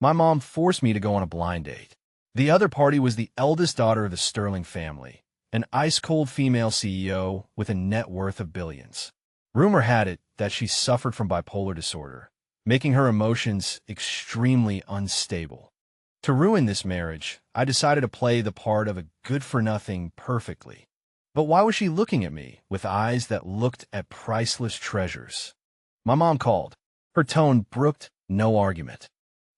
My mom forced me to go on a blind date. The other party was the eldest daughter of the Sterling family, an ice-cold female CEO with a net worth of billions. Rumor had it that she suffered from bipolar disorder, making her emotions extremely unstable. To ruin this marriage, I decided to play the part of a good-for-nothing perfectly. But why was she looking at me with eyes that looked at priceless treasures? My mom called. Her tone brooked no argument.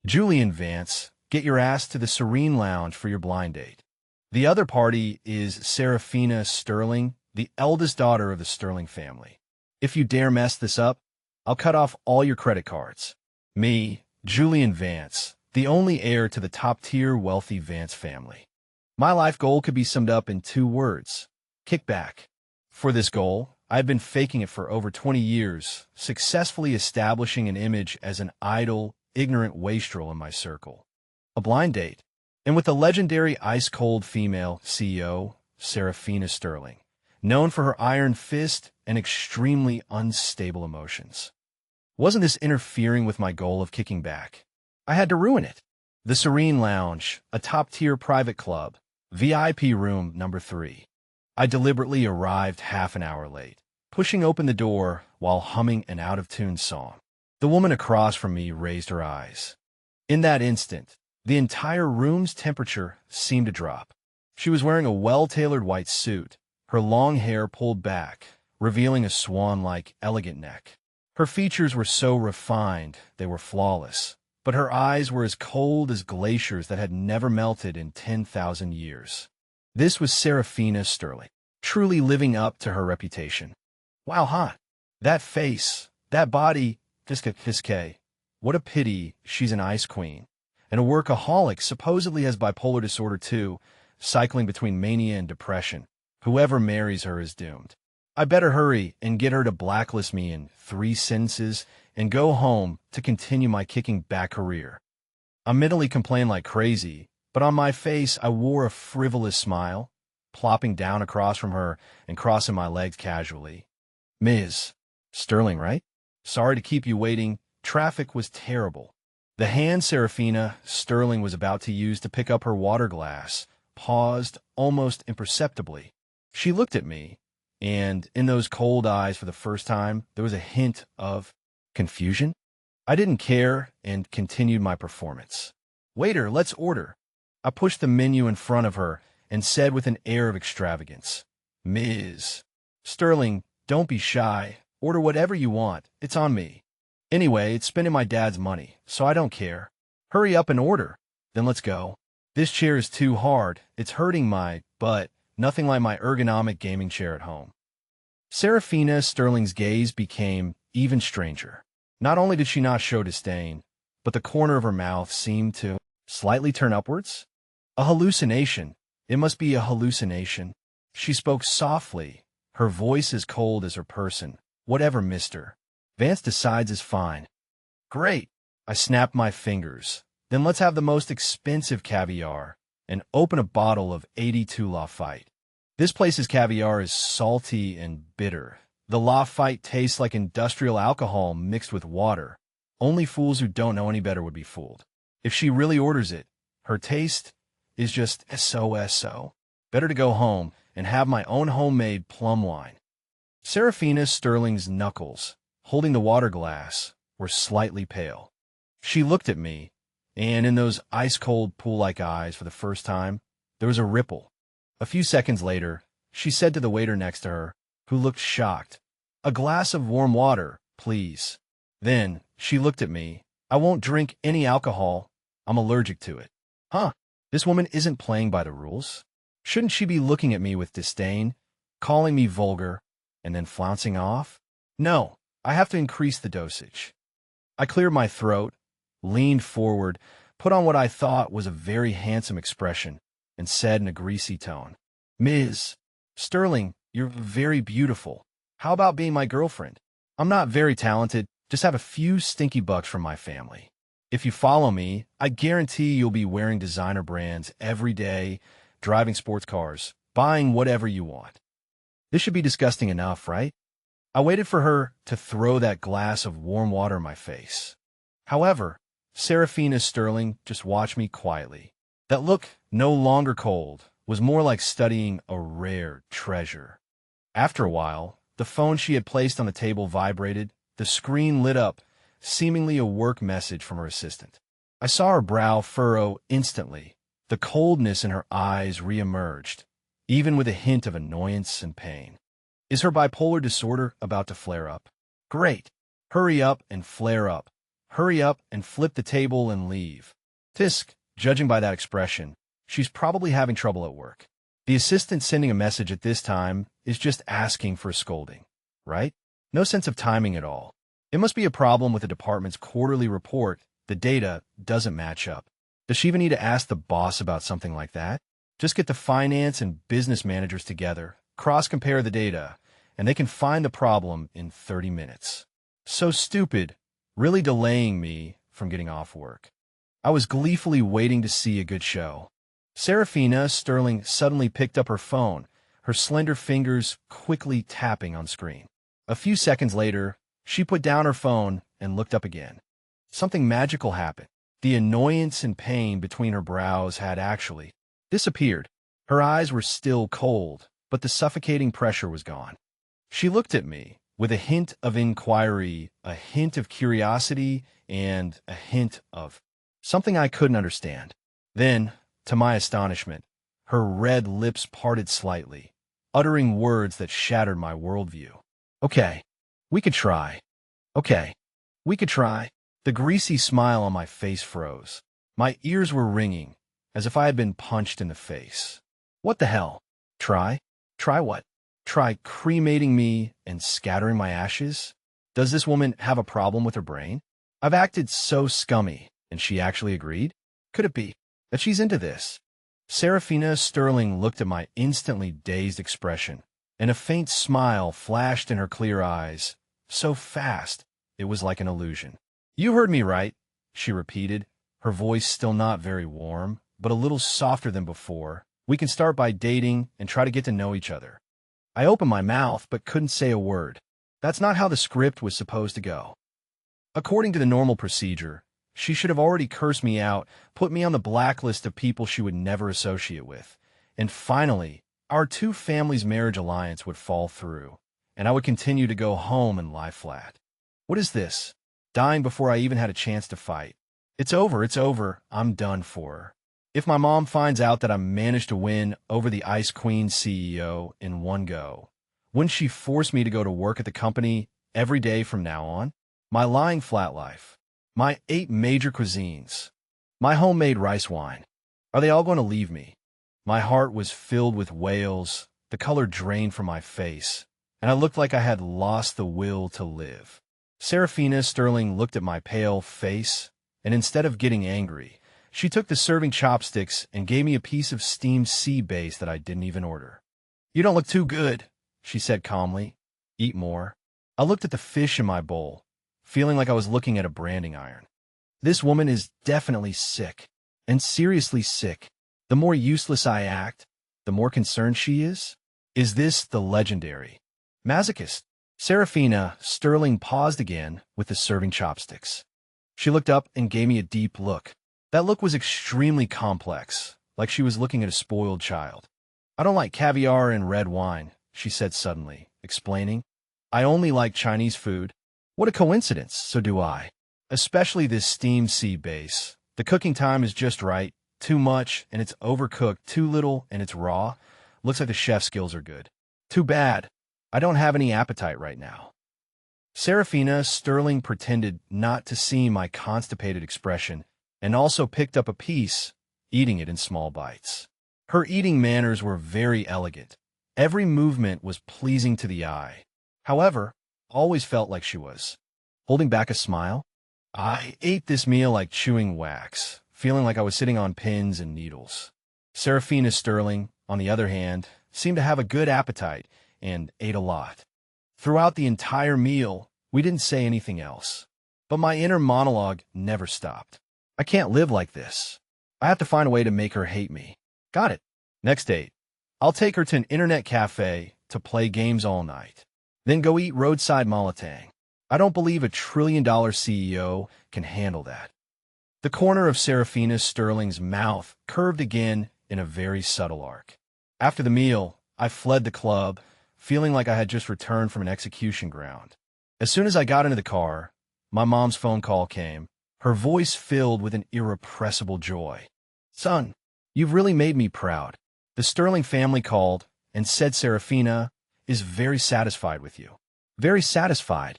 "Julian Vance, get your ass to the Serene Lounge for your blind date. The other party is Seraphina Sterling, the eldest daughter of the Sterling family. If you dare mess this up, I'll cut off all your credit cards." Me, Julian Vance, the only heir to the top-tier wealthy Vance family. My life goal could be summed up in 2 words: kickback. For this goal, I've been faking it for over 20 years, successfully establishing an image as an idle, ignorant wastrel in my circle. A blind date, and with the legendary ice-cold female CEO, Seraphina Sterling, known for her iron fist and extremely unstable emotions. Wasn't this interfering with my goal of kicking back? I had to ruin it. The Serene Lounge, a top-tier private club, VIP room number 3. I deliberately arrived half an hour late, pushing open the door while humming an out-of-tune song. The woman across from me raised her eyes. In that instant, the entire room's temperature seemed to drop. She was wearing a well-tailored white suit, her long hair pulled back, revealing a swan-like, elegant neck. Her features were so refined, they were flawless, but her eyes were as cold as glaciers that had never melted in 10,000 years. This was Seraphina Sterling, truly living up to her reputation. Wow, hot. That face, that body, fiske. What a pity she's an ice queen. And a workaholic supposedly has bipolar disorder too, cycling between mania and depression. Whoever marries her is doomed. I better hurry and get her to blacklist me in 3 sentences and go home to continue my kicking back career. I mentally complained like crazy, but on my face I wore a frivolous smile, plopping down across from her and crossing my legs casually. "Ms. Sterling, right? Sorry to keep you waiting. Traffic was terrible." The hand Seraphina Sterling was about to use to pick up her water glass paused almost imperceptibly. She looked at me, and in those cold eyes for the first time, there was a hint of confusion. I didn't care and continued my performance. "Waiter, let's order." I pushed the menu in front of her and said with an air of extravagance, "Ms. Sterling, don't be shy. Order whatever you want. It's on me. Anyway, it's spending my dad's money, so I don't care. Hurry up and order. Then let's go. This chair is too hard. It's hurting my butt. Nothing like my ergonomic gaming chair at home." Seraphina Sterling's gaze became even stranger. Not only did she not show disdain, but the corner of her mouth seemed to slightly turn upwards. A hallucination. It must be a hallucination. She spoke softly, her voice as cold as her person. "Whatever, Mr. Vance decides is fine." "Great." I snapped my fingers. "Then let's have the most expensive caviar and open a bottle of 82 Lafite. This place's caviar is salty and bitter. The Lafite tastes like industrial alcohol mixed with water. Only fools who don't know any better would be fooled. If she really orders it, her taste is just so. Better to go home and have my own homemade plum wine." Seraphina Sterling's knuckles, holding the water glass, were slightly pale. She looked at me, and in those ice-cold pool-like eyes for the first time, there was a ripple. A few seconds later, she said to the waiter next to her, who looked shocked, "A glass of warm water, please." Then she looked at me. "I won't drink any alcohol. I'm allergic to it." Huh, this woman isn't playing by the rules. Shouldn't she be looking at me with disdain, calling me vulgar, and then flouncing off? No, I have to increase the dosage. I cleared my throat, leaned forward, put on what I thought was a very handsome expression, and said in a greasy tone, "Ms. Sterling, you're very beautiful. How about being my girlfriend? I'm not very talented, just have a few stinky bucks from my family. If you follow me, I guarantee you'll be wearing designer brands every day, driving sports cars, buying whatever you want." This should be disgusting enough, right? I waited for her to throw that glass of warm water in my face. However, Seraphina Sterling just watched me quietly. That look, no longer cold, was more like studying a rare treasure. After a while, the phone she had placed on the table vibrated. The screen lit up, seemingly a work message from her assistant. I saw her brow furrow instantly. The coldness in her eyes reemerged, even with a hint of annoyance and pain. Is her bipolar disorder about to flare up? Great. Hurry up and flare up. Hurry up and flip the table and leave. Tisk, judging by that expression, she's probably having trouble at work. The assistant sending a message at this time is just asking for a scolding, right? No sense of timing at all. It must be a problem with the department's quarterly report. The data doesn't match up. Does she even need to ask the boss about something like that? Just get the finance and business managers together, cross-compare the data, and they can find the problem in 30 minutes. So stupid, really delaying me from getting off work. I was gleefully waiting to see a good show. Seraphina Sterling suddenly picked up her phone, her slender fingers quickly tapping on screen. A few seconds later, she put down her phone and looked up again. Something magical happened. The annoyance and pain between her brows had actually disappeared. Her eyes were still cold, but the suffocating pressure was gone. She looked at me with a hint of inquiry, a hint of curiosity, and a hint of something I couldn't understand. Then, to my astonishment, her red lips parted slightly, uttering words that shattered my worldview. Okay, we could try. Okay, we could try. The greasy smile on my face froze. My ears were ringing, as if I had been punched in the face. What the hell? Try? Try what? Try cremating me and scattering my ashes? Does this woman have a problem with her brain? I've acted so scummy, and she actually agreed? Could it be that she's into this? Seraphina Sterling looked at my instantly dazed expression, and a faint smile flashed in her clear eyes, so fast it was like an illusion. You heard me right, she repeated, her voice still not very warm, but a little softer than before. We can start by dating and try to get to know each other. I opened my mouth but couldn't say a word. That's not how the script was supposed to go. According to the normal procedure, she should have already cursed me out, put me on the blacklist of people she would never associate with. And finally, our two families' marriage alliance would fall through, and I would continue to go home and lie flat. What is this? Dying before I even had a chance to fight. It's over, I'm done for her. If my mom finds out that I managed to win over the Ice Queen CEO in one go, wouldn't she force me to go to work at the company every day from now on? My lying flat life, my 8 major cuisines, my homemade rice wine, are they all going to leave me? My heart was filled with wails, the color drained from my face, and I looked like I had lost the will to live. Seraphina Sterling looked at my pale face, and instead of getting angry, she took the serving chopsticks and gave me a piece of steamed sea bass that I didn't even order. You don't look too good, she said calmly. Eat more. I looked at the fish in my bowl, feeling like I was looking at a branding iron. This woman is definitely sick, and seriously sick. The more useless I act, the more concerned she is. Is this the legendary masochist? Seraphina Sterling paused again with the serving chopsticks. She looked up and gave me a deep look. That look was extremely complex, like she was looking at a spoiled child. I don't like caviar and red wine, she said suddenly, explaining. I only like Chinese food. What a coincidence, so do I. Especially this steamed sea bass. The cooking time is just right. Too much, and it's overcooked. Too little, and it's raw. Looks like the chef's skills are good. Too bad. I don't have any appetite right now. Seraphina Sterling pretended not to see my constipated expression and also picked up a piece, eating it in small bites. Her eating manners were very elegant. Every movement was pleasing to the eye. However, always felt like she was holding back a smile. I ate this meal like chewing wax, feeling like I was sitting on pins and needles. Seraphina Sterling, on the other hand, seemed to have a good appetite and ate a lot. Throughout the entire meal, we didn't say anything else. But my inner monologue never stopped. I can't live like this. I have to find a way to make her hate me. Got it. Next date. I'll take her to an internet cafe to play games all night. Then go eat roadside malatang. I don't believe a $1 trillion CEO can handle that. The corner of Seraphina Sterling's mouth curved again in a very subtle arc. After the meal, I fled the club, feeling like I had just returned from an execution ground. As soon as I got into the car, my mom's phone call came, her voice filled with an irrepressible joy. "Son, you've really made me proud. The Sterling family called and said Seraphina is very satisfied with you." Very satisfied.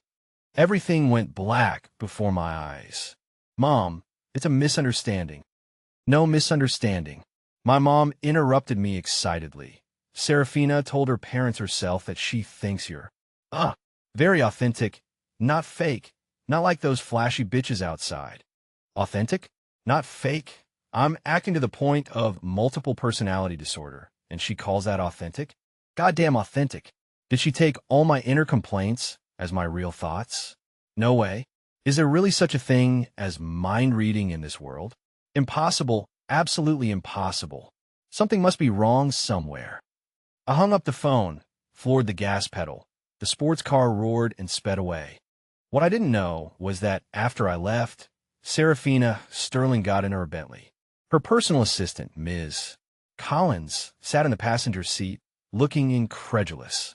Everything went black before my eyes. "Mom, it's a misunderstanding." "No misunderstanding." My mom interrupted me excitedly. "Seraphina told her parents herself that she thinks you're very authentic, not fake, not like those flashy bitches outside." Authentic? Not fake? I'm acting to the point of multiple personality disorder, and she calls that authentic? Goddamn authentic. Did she take all my inner complaints as my real thoughts? No way. Is there really such a thing as mind reading in this world? Impossible, absolutely impossible. Something must be wrong somewhere. I hung up the phone, floored the gas pedal. The sports car roared and sped away. What I didn't know was that after I left, Seraphina Sterling got in her Bentley. Her personal assistant, Ms. Collins, sat in the passenger seat, looking incredulous.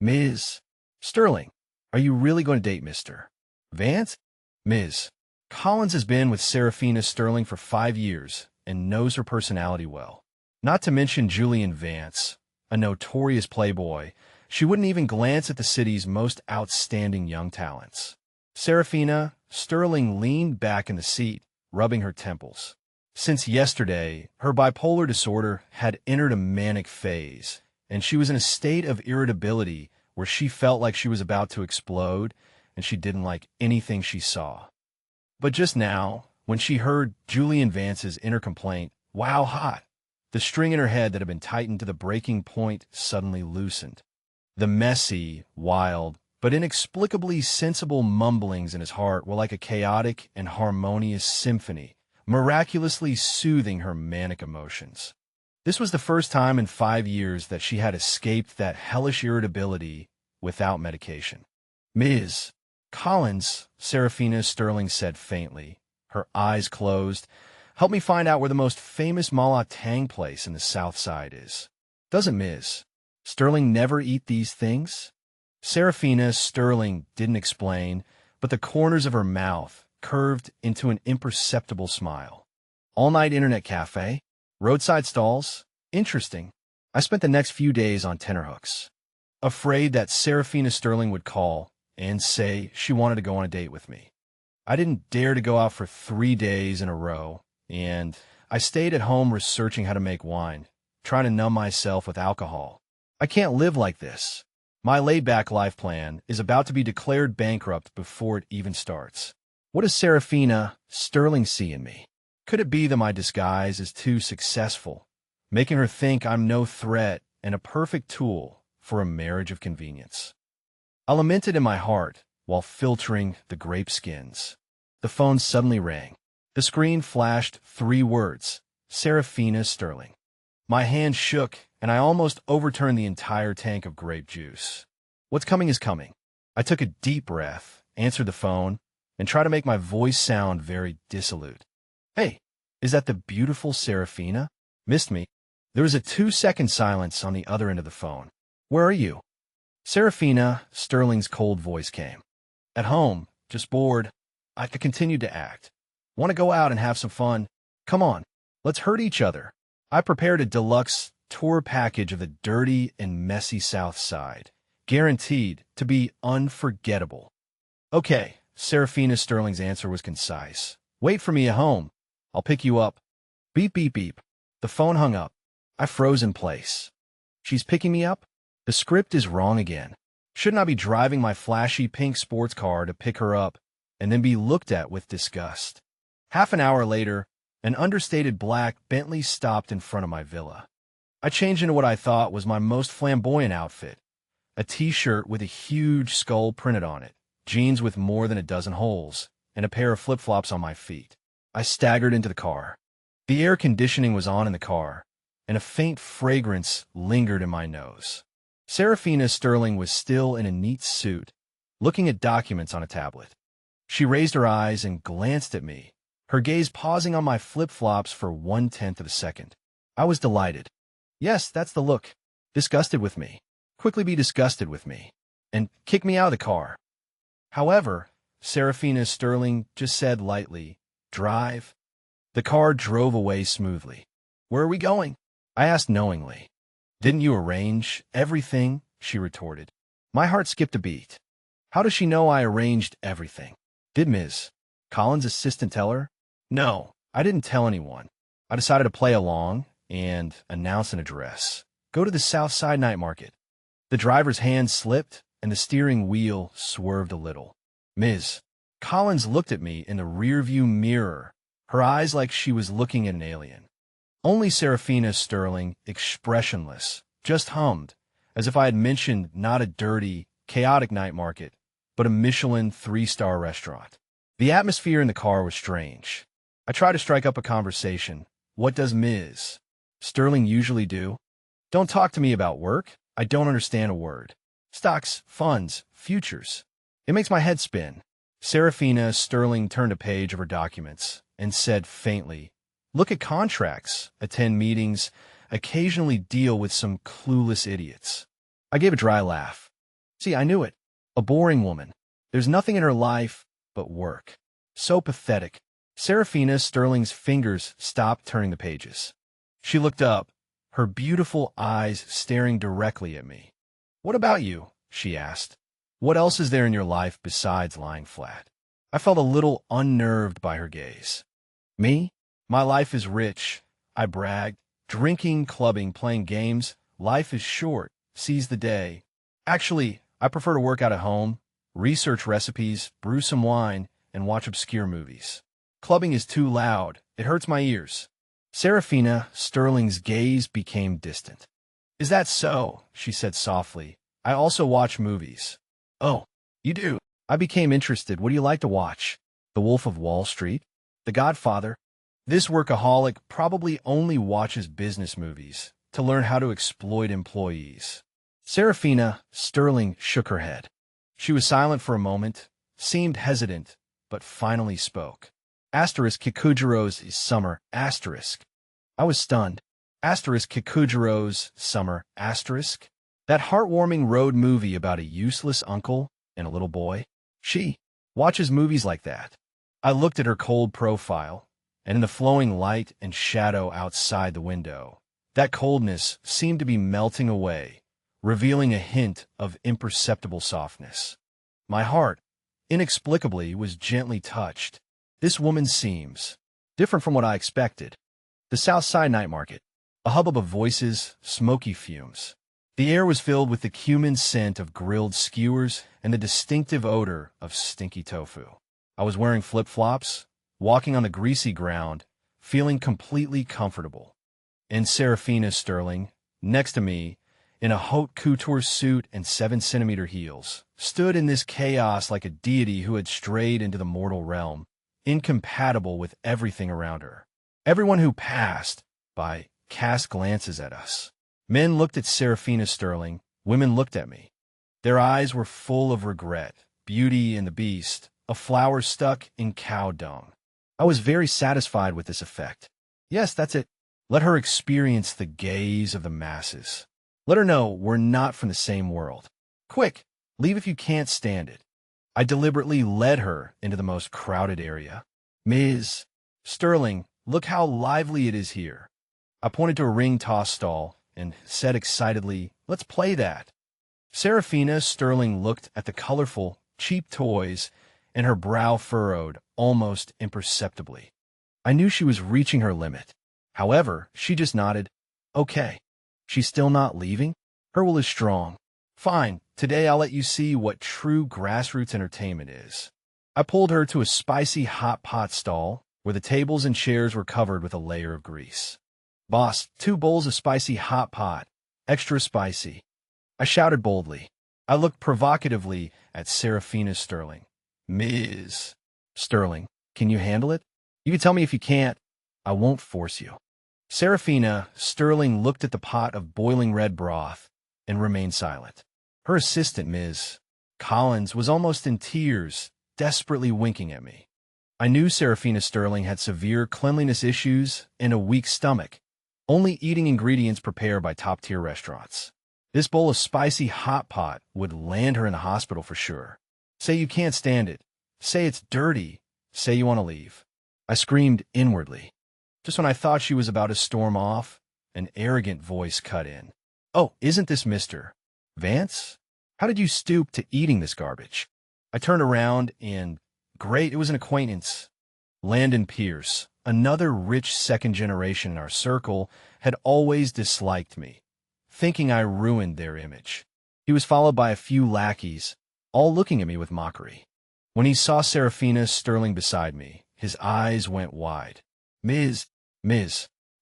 "Ms. Sterling, are you really going to date Mr. Vance?" Ms. Collins has been with Seraphina Sterling for 5 years and knows her personality well. Not to mention Julian Vance, a notorious playboy. She wouldn't even glance at the city's most outstanding young talents. Seraphina Sterling leaned back in the seat, rubbing her temples. Since yesterday, her bipolar disorder had entered a manic phase, and she was in a state of irritability where she felt like she was about to explode, and she didn't like anything she saw. But just now, when she heard Julian Vance's inner complaint, "Wow, hot," the string in her head that had been tightened to the breaking point suddenly loosened. The messy, wild, but inexplicably sensible mumblings in his heart were like a chaotic and harmonious symphony, miraculously soothing her manic emotions. This was the first time in 5 years that she had escaped that hellish irritability without medication. "Ms. Collins," Seraphina Sterling said faintly, her eyes closed, "help me find out where the most famous Mala Tang place in the South Side is." "Doesn't Ms. Sterling never eat these things?" Seraphina Sterling didn't explain, but the corners of her mouth curved into an imperceptible smile. "All-night internet cafe? Roadside stalls? Interesting." I spent the next few days on tenterhooks, afraid that Seraphina Sterling would call and say she wanted to go on a date with me. I didn't dare to go out for 3 days in a row, and I stayed at home researching how to make wine, trying to numb myself with alcohol. I can't live like this. My laid-back life plan is about to be declared bankrupt before it even starts. What does Seraphina Sterling see in me? Could it be that my disguise is too successful, making her think I'm no threat and a perfect tool for a marriage of convenience? I lamented in my heart while filtering the grape skins. The phone suddenly rang. The screen flashed 3 words, "Seraphina Sterling." My hand shook, and I almost overturned the entire tank of grape juice. What's coming is coming. I took a deep breath, answered the phone, and tried to make my voice sound very dissolute. "Hey, is that the beautiful Seraphina?" "Missed me?" There was a 2-second silence on the other end of the phone. "Where are you?" Seraphina Sterling's cold voice came. "At home, just bored." I continued to act. "Want to go out and have some fun? Come on, let's hurt each other." I prepared a deluxe tour package of the dirty and messy South Side, guaranteed to be unforgettable. "Okay," Seraphina Sterling's answer was concise. "Wait for me at home. I'll pick you up." Beep, beep, beep. The phone hung up. I froze in place. She's picking me up? The script is wrong again. Shouldn't I be driving my flashy pink sports car to pick her up and then be looked at with disgust? Half an hour later, an understated black Bentley stopped in front of my villa. I changed into what I thought was my most flamboyant outfit, a t-shirt with a huge skull printed on it, jeans with more than a dozen holes, and a pair of flip-flops on my feet. I staggered into the car. The air conditioning was on in the car, and a faint fragrance lingered in my nose. Seraphina Sterling was still in a neat suit, looking at documents on a tablet. She raised her eyes and glanced at me, her gaze pausing on my flip-flops for 1/10 of a second. I was delighted. Yes, that's the look. Disgusted with me. Quickly be disgusted with me. And kick me out of the car. However, Seraphina Sterling just said lightly, "Drive." The car drove away smoothly. "Where are we going?" I asked knowingly. "Didn't you arrange everything?" she retorted. My heart skipped a beat. How does she know I arranged everything? Did Ms. Collins' assistant tell her? No, I didn't tell anyone. I decided to play along and announce an address. Go to the South Side Night Market. The driver's hand slipped, and the steering wheel swerved a little. Ms. Collins looked at me in the rearview mirror, her eyes like she was looking at an alien. Only Seraphina Sterling, expressionless, just hummed, as if I had mentioned not a dirty, chaotic night market, but a Michelin 3-star restaurant. The atmosphere in the car was strange. I tried to strike up a conversation. What does Ms. Sterling usually do? Don't talk to me about work. I don't understand a word. Stocks, funds, futures. It makes my head spin. Seraphina Sterling turned a page of her documents and said faintly, "Look at contracts, attend meetings, occasionally deal with some clueless idiots." I gave a dry laugh. See, I knew it. A boring woman. There's nothing in her life but work. So pathetic. Seraphina Sterling's fingers stopped turning the pages. She looked up, her beautiful eyes staring directly at me. "What about you?" she asked. "What else is there in your life besides lying flat?" I felt a little unnerved by her gaze. Me? My life is rich, I bragged. Drinking, clubbing, playing games. Life is short. Seize the day. Actually, I prefer to work out at home, research recipes, brew some wine, and watch obscure movies. Clubbing is too loud. It hurts my ears. Seraphina Sterling's gaze became distant. "Is that so?" she said softly. "I also watch movies." "Oh, you do?" I became interested. "What do you like to watch? The Wolf of Wall Street? The Godfather?" This workaholic probably only watches business movies to learn how to exploit employees. Seraphina Sterling shook her head. She was silent for a moment, seemed hesitant, but finally spoke. Kikujiro's Summer, asterisk. I was stunned. Kikujiro's Summer, asterisk? That heartwarming road movie about a useless uncle and a little boy? She watches movies like that. I looked at her cold profile, and in the flowing light and shadow outside the window, that coldness seemed to be melting away, revealing a hint of imperceptible softness. My heart, inexplicably, was gently touched. This woman seems different from what I expected. The South Side Night Market. A hubbub of voices, smoky fumes. The air was filled with the cumin scent of grilled skewers and the distinctive odor of stinky tofu. I was wearing flip-flops, walking on the greasy ground, feeling completely comfortable. And Seraphina Sterling, next to me, in a haute couture suit and 7-centimeter heels, stood in this chaos like a deity who had strayed into the mortal realm, incompatible with everything around her. Everyone who passed by cast glances at us. Men looked at Seraphina Sterling, women looked at me. Their eyes were full of regret, Beauty and the Beast, a flower stuck in cow dung. I was very satisfied with this effect. Yes, that's it. Let her experience the gaze of the masses. Let her know we're not from the same world. Quick, leave if you can't stand it. I deliberately led her into the most crowded area. "Ms. Sterling, look how lively it is here." I pointed to a ring toss stall and said excitedly, "Let's play that." Seraphina Sterling looked at the colorful, cheap toys, and her brow furrowed almost imperceptibly. I knew she was reaching her limit. However, she just nodded. "Okay." She's still not leaving? Her will is strong. "Fine, today I'll let you see what true grassroots entertainment is." I pulled her to a spicy hot pot stall, where the tables and chairs were covered with a layer of grease. "Boss, 2 bowls of spicy hot pot. Extra spicy." I shouted boldly. I looked provocatively at Seraphina Sterling. "Ms. Sterling, can you handle it? You can tell me if you can't. I won't force you." Seraphina Sterling looked at the pot of boiling red broth and remained silent. Her assistant, Ms. Collins, was almost in tears, desperately winking at me. I knew Seraphina Sterling had severe cleanliness issues and a weak stomach, only eating ingredients prepared by top-tier restaurants. This bowl of spicy hot pot would land her in the hospital for sure. Say you can't stand it. Say it's dirty. Say you want to leave. I screamed inwardly. Just when I thought she was about to storm off, an arrogant voice cut in. "Oh, isn't this Mr. Vance? How did you stoop to eating this garbage?" I turned around and, great, it was an acquaintance. Landon Pierce, another rich second generation in our circle, had always disliked me, thinking I ruined their image. He was followed by a few lackeys, all looking at me with mockery. When he saw Seraphina Sterling beside me, his eyes went wide. Ms.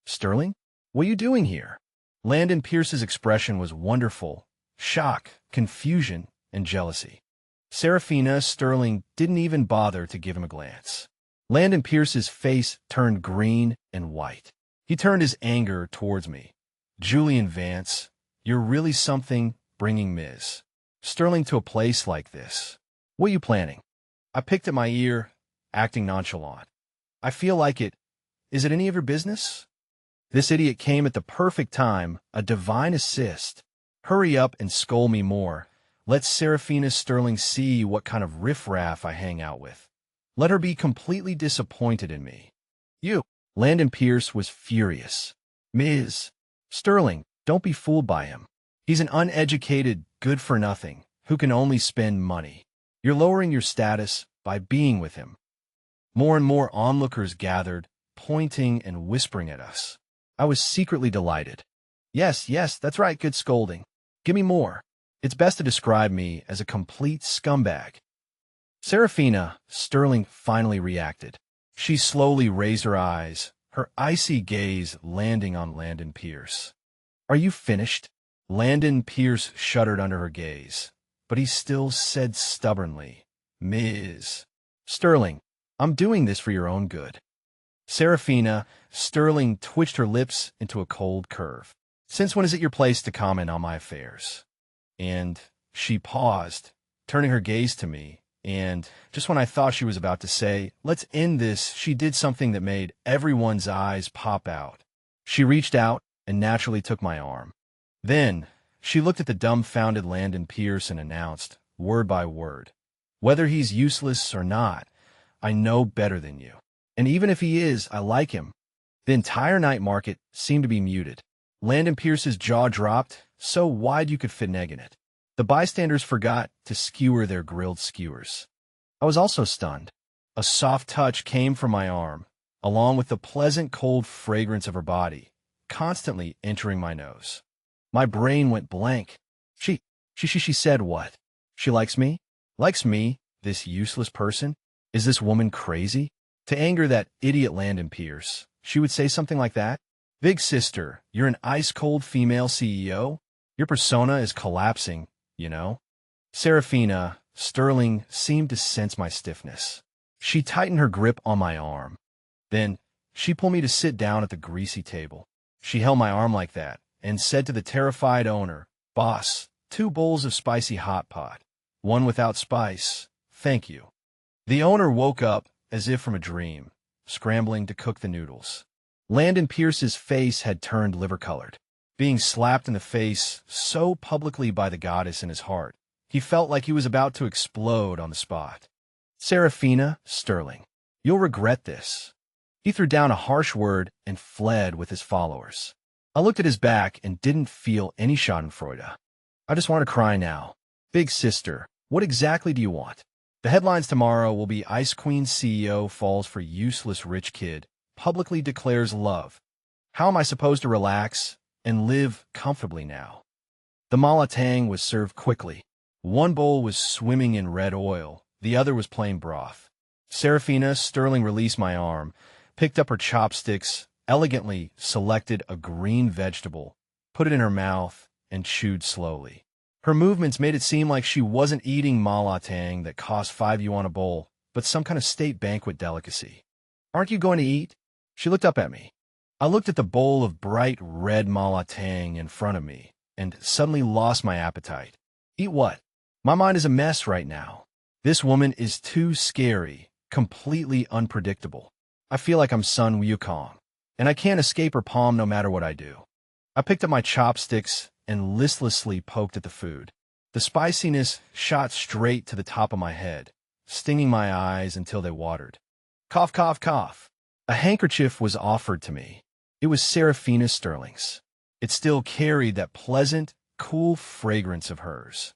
Sterling? What are you doing here?" Landon Pierce's expression was wonderful. Shock, confusion, and jealousy. Seraphina Sterling didn't even bother to give him a glance. Landon Pierce's face turned green and white. He turned his anger towards me. "Julian Vance, you're really something, bringing Ms. Sterling to a place like this. What are you planning?" I picked at my ear, acting nonchalant. "I feel like it. Is it any of your business?" This idiot came at the perfect time, a divine assist. Hurry up and scold me more. Let Seraphina Sterling see what kind of riffraff I hang out with. Let her be completely disappointed in me. "You!" Landon Pierce was furious. "Ms. Sterling, don't be fooled by him. He's an uneducated, good-for-nothing, who can only spend money. You're lowering your status by being with him." More and more onlookers gathered, pointing and whispering at us. I was secretly delighted. Yes, that's right, good scolding. Give me more. It's best to describe me as a complete scumbag." Seraphina Sterling finally reacted. She slowly raised her eyes, her icy gaze landing on Landon Pierce. "Are you finished?" Landon Pierce shuddered under her gaze, but he still said stubbornly, "Ms. Sterling, I'm doing this for your own good." Seraphina Sterling twitched her lips into a cold curve. "Since when is it your place to comment on my affairs?" And she paused, turning her gaze to me, and just when I thought she was about to say, "Let's end this," she did something that made everyone's eyes pop out. She reached out and naturally took my arm. Then she looked at the dumbfounded Landon Pierce and announced, word by word, "Whether he's useless or not, I know better than you. And even if he is, I like him." The entire night market seemed to be muted. Landon Pierce's jaw dropped, so wide you could fit an egg in it. The bystanders forgot to skewer their grilled skewers. I was also stunned. A soft touch came from my arm, along with the pleasant cold fragrance of her body, constantly entering my nose. My brain went blank. She said what? She likes me? Likes me, this useless person? Is this woman crazy? To anger that idiot Landon Pierce, she would say something like that? "Big sister, you're an ice-cold female CEO? Your persona is collapsing, you know?" Seraphina Sterling seemed to sense my stiffness. She tightened her grip on my arm. Then she pulled me to sit down at the greasy table. She held my arm like that and said to the terrified owner, "Boss, 2 bowls of spicy hot pot. 1 without spice. Thank you." The owner woke up as if from a dream, scrambling to cook the noodles. Landon Pierce's face had turned liver-colored. Being slapped in the face so publicly by the goddess in his heart, he felt like he was about to explode on the spot. "Seraphina Sterling, you'll regret this." He threw down a harsh word and fled with his followers. I looked at his back and didn't feel any schadenfreude. I just want to cry now. "Big sister, what exactly do you want?" The headlines tomorrow will be Ice Queen CEO falls for useless rich kid, publicly declares love. How am I supposed to relax and live comfortably now? The malatang was served quickly. 1 bowl was swimming in red oil, the other was plain broth. Seraphina Sterling released my arm, picked up her chopsticks, elegantly selected a green vegetable, put it in her mouth, and chewed slowly. Her movements made it seem like she wasn't eating malatang that cost 5 yuan a bowl, but some kind of state banquet delicacy. "Aren't you going to eat?" She looked up at me. I looked at the bowl of bright red malatang in front of me and suddenly lost my appetite. Eat what? My mind is a mess right now. This woman is too scary, completely unpredictable. I feel like I'm Sun Wukong, and I can't escape her palm no matter what I do. I picked up my chopsticks and listlessly poked at the food. The spiciness shot straight to the top of my head, stinging my eyes until they watered. Cough, cough, cough. A handkerchief was offered to me. It was Seraphina Sterling's. It still carried that pleasant, cool fragrance of hers.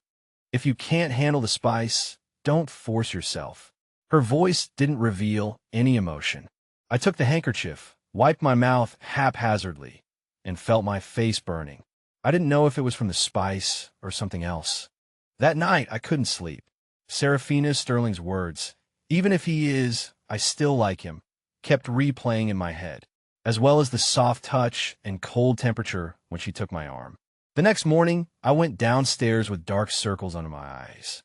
If you can't handle the spice, don't force yourself. Her voice didn't reveal any emotion. I took the handkerchief, wiped my mouth haphazardly, and felt my face burning. I didn't know if it was from the spice or something else. That night, I couldn't sleep. Seraphina Sterling's words, "Even if he is, I still like him," kept replaying in my head, as well as the soft touch and cold temperature when she took my arm. The next morning, I went downstairs with dark circles under my eyes.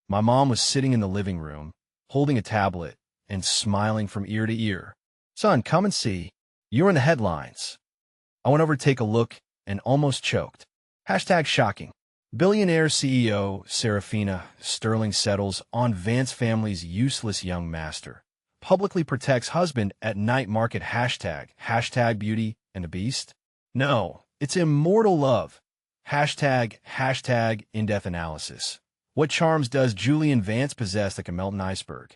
My mom was sitting in the living room, holding a tablet and smiling from ear to ear. "Son, come and see. You're in the headlines." I went over to take a look and almost choked. #shocking. Billionaire CEO Seraphina Sterling settles on Vance family's useless young master. Publicly protects husband at night market #, Beauty and the Beast. No, it's immortal love. #, in-depth analysis. What charms does Julian Vance possess that can melt an iceberg?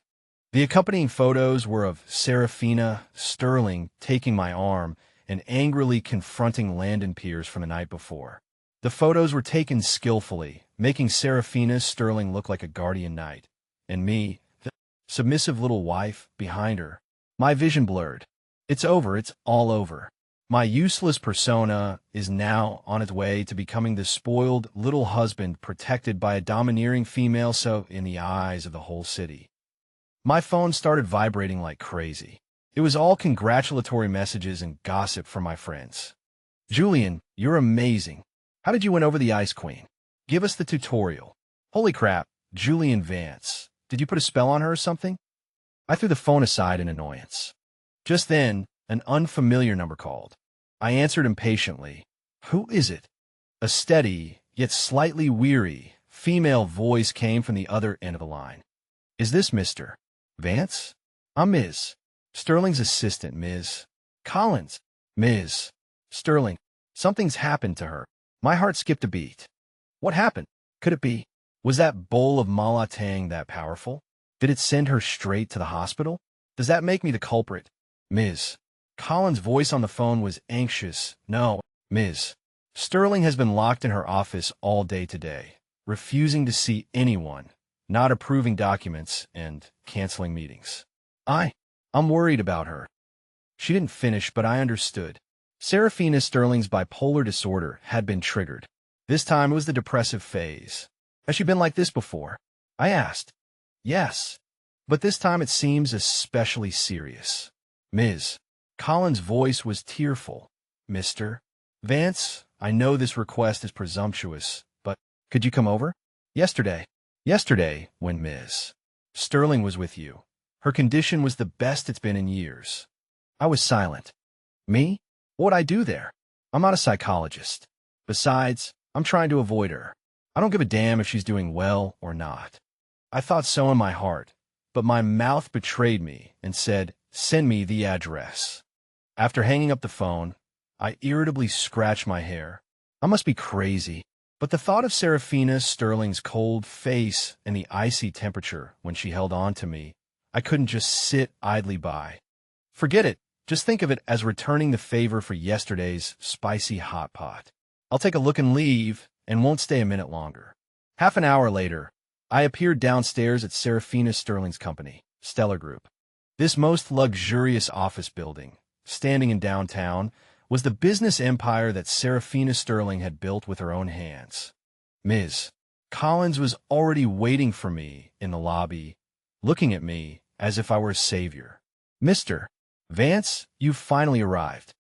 The accompanying photos were of Seraphina Sterling taking my arm and angrily confronting Landon Pierce from the night before. The photos were taken skillfully, making Seraphina Sterling look like a guardian knight, and me, the submissive little wife, behind her. My vision blurred. It's over, it's all over. My useless persona is now on its way to becoming the spoiled little husband protected by a domineering female so in the eyes of the whole city. My phone started vibrating like crazy. It was all congratulatory messages and gossip from my friends. "Julian, you're amazing. How did you win over the Ice Queen? Give us the tutorial. Holy crap, Julian Vance. Did you put a spell on her or something?" I threw the phone aside in annoyance. Just then, an unfamiliar number called. I answered impatiently. "Who is it?" A steady, yet slightly weary, female voice came from the other end of the line. "Is this Mr. Vance?" "I'm Ms. Sterling's assistant, Ms. Collins." "Ms. Sterling, something's happened to her." My heart skipped a beat. What happened? Could it be? Was that bowl of malatang that powerful? Did it send her straight to the hospital? Does that make me the culprit? "Ms. Collins' voice on the phone was anxious. "No, Ms. Sterling has been locked in her office all day today, refusing to see anyone, not approving documents, and canceling meetings. I'm worried about her." She didn't finish, but I understood. Seraphina Sterling's bipolar disorder had been triggered. This time it was the depressive phase. "Has she been like this before?" I asked. "Yes, but this time it seems especially serious." Ms. Collins' voice was tearful. "Mr. Vance, I know this request is presumptuous, but could you come over?" "Yesterday." "Yesterday, when Ms. Sterling was with you. Her condition was the best it's been in years." I was silent. "Me? What'd I do there? I'm not a psychologist. Besides, I'm trying to avoid her. I don't give a damn if she's doing well or not." I thought so in my heart, but my mouth betrayed me and said, "Send me the address." After hanging up the phone, I irritably scratched my hair. I must be crazy, but the thought of Seraphina Sterling's cold face and the icy temperature when she held on to me, I couldn't just sit idly by. Forget it. Just think of it as returning the favor for yesterday's spicy hot pot. I'll take a look and leave, and won't stay a minute longer. Half an hour later, I appeared downstairs at Seraphina Sterling's company, Stellar Group. This most luxurious office building, standing in downtown, was the business empire that Seraphina Sterling had built with her own hands. Ms. Collins was already waiting for me in the lobby, looking at me as if I were a savior. "Mr. Vance, you've finally arrived."